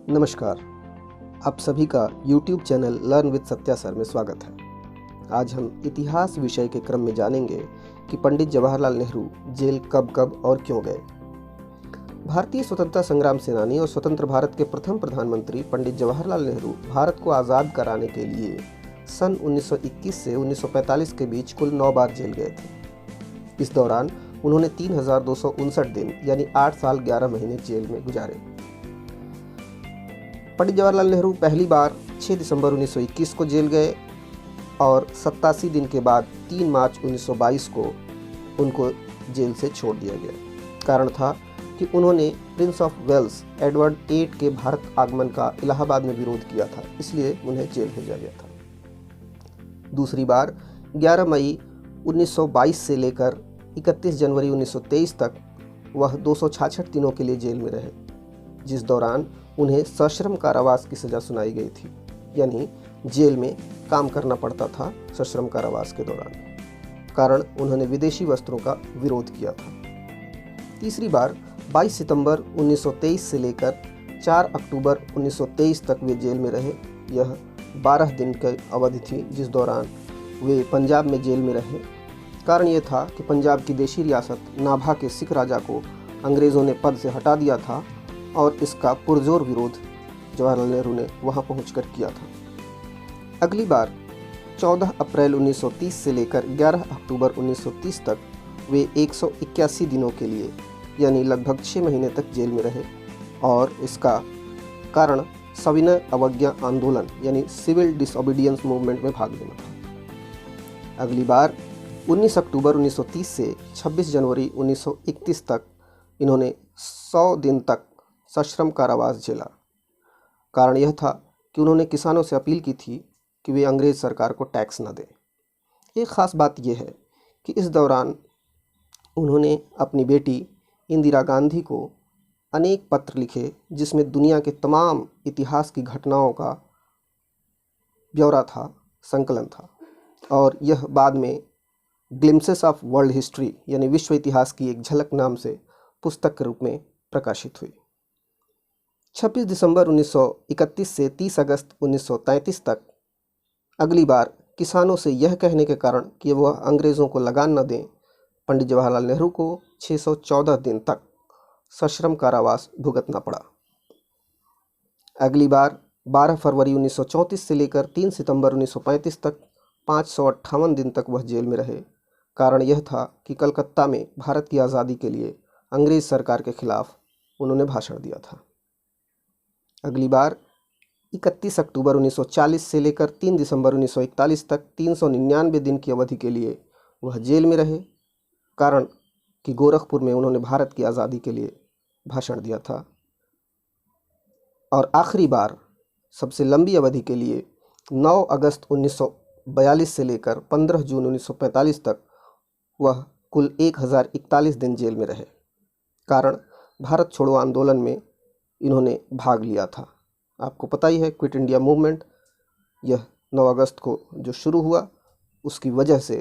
नमस्कार। आप सभी का YouTube channel learn with Satya sir में स्वागत है। आज हम इतिहास विषय के क्रम में जानेंगे कि पंडित जवाहरलाल नेहरू जेल कब और क्यों गए। भारतीय स्वतंत्रता संग्राम सेनानी और स्वतंत्र भारत के प्रथम प्रधानमंत्री पंडित जवाहरलाल नेहरू भारत को आज़ाद कराने के लिए सन 1921 से 1945 के बीच कुल 9 बार जेल गए थे। इस दौरान उन्होंने 3259 दिन यानी 8 साल 11 महीने जेल में गुजारे। पंडित जवाहरलाल नेहरू पहली बार 6 दिसंबर 1921 को जेल गए और 87 दिन के बाद 3 मार्च 1922 को उनको जेल से छोड़ दिया गया। कारण था कि उन्होंने Prince of Wales Edward VIII के भारत आगमन का इलाहाबाद में विरोध किया था, इसलिए उन्हें जेल भेजा गया था। दूसरी बार 11 मई 1922 से लेकर 31 जनवरी 1923 तक वह 266 दिनों के लिए जेल में रहे, जिस दौरान उन्हें सश्रम कारावास की सज़ा सुनाई गई थी, यानी जेल में काम करना पड़ता था सश्रम कारावास के दौरान, कारण उन्होंने विदेशी वस्त्रों का विरोध किया था। तीसरी बार 22 सितंबर 1923 से लेकर 4 अक्टूबर 1923 तक वे जेल में रहे। यह 12 दिन की अवधि थी, जिस दौरान वे पंजाब में जेल में रहे। कारण यह था कि पंजाब की देशी रियासत नाभा के सिख राजा को अंग्रेज़ों ने पद से हटा दिया था और इसका पुरजोर विरोध जवाहरलाल नेहरू ने वहां पहुंचकर किया था। अगली बार 14 अप्रैल 1930 से लेकर 11 अक्टूबर 1930 तक वे 181 दिनों के लिए यानी लगभग 6 महीने तक जेल में रहे और इसका कारण सविनय अवज्ञा आंदोलन यानी सिविल डिसओबीडियंस मूवमेंट में भाग लेना था। अगली बार 19 अक्टूबर 1930 से 26 जनवरी 1931 तक इन्होंने 100 दिन तक सश्रम कारावास झेला। कारण यह था कि उन्होंने किसानों से अपील की थी कि वे अंग्रेज़ सरकार को टैक्स न दें। एक ख़ास बात यह है कि इस दौरान उन्होंने अपनी बेटी इंदिरा गांधी को अनेक पत्र लिखे, जिसमें दुनिया के तमाम इतिहास की घटनाओं का ब्यौरा था, संकलन था, और यह बाद में ग्लिम्सेस ऑफ वर्ल्ड हिस्ट्री यानी विश्व इतिहास की एक झलक नाम से पुस्तक के रूप में प्रकाशित हुई। 26 दिसंबर 1931 से 30 अगस्त 1933 तक अगली बार किसानों से यह कहने के कारण कि वह अंग्रेज़ों को लगान न दें, पंडित जवाहरलाल नेहरू को 614 दिन तक सश्रम कारावास भुगतना पड़ा। अगली बार 12 फरवरी 1934 से लेकर 3 सितंबर 1935 तक 558 दिन तक वह जेल में रहे। कारण यह था कि कलकत्ता में भारत की आज़ादी के लिए अंग्रेज़ सरकार के खिलाफ उन्होंने भाषण दिया था। अगली बार 31 अक्टूबर 1940 से लेकर 3 दिसंबर 1941 तक 399 दिन की अवधि के लिए वह जेल में रहे। कारण कि गोरखपुर में उन्होंने भारत की आज़ादी के लिए भाषण दिया था। और आखिरी बार सबसे लंबी अवधि के लिए 9 अगस्त 1942 से लेकर 15 जून 1945 तक वह कुल 1041 दिन जेल में रहे। कारण भारत छोड़ो आंदोलन में इन्होंने भाग लिया था। आपको पता ही है, क्विट इंडिया मूवमेंट, यह 9 अगस्त को जो शुरू हुआ, उसकी वजह से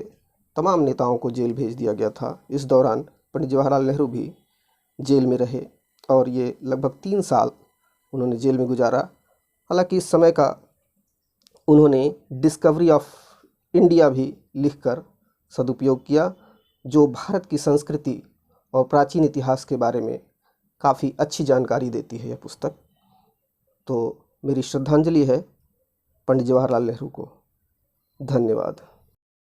तमाम नेताओं को जेल भेज दिया गया था। इस दौरान पंडित जवाहरलाल नेहरू भी जेल में रहे और ये लगभग 3 साल उन्होंने जेल में गुजारा। हालांकि इस समय का उन्होंने डिस्कवरी ऑफ इंडिया भी लिखकर सदुपयोग किया, जो भारत की संस्कृति और प्राचीन इतिहास के बारे में काफ़ी अच्छी जानकारी देती है यह पुस्तक। तो मेरी श्रद्धांजलि है पंडित जवाहरलाल नेहरू को। धन्यवाद।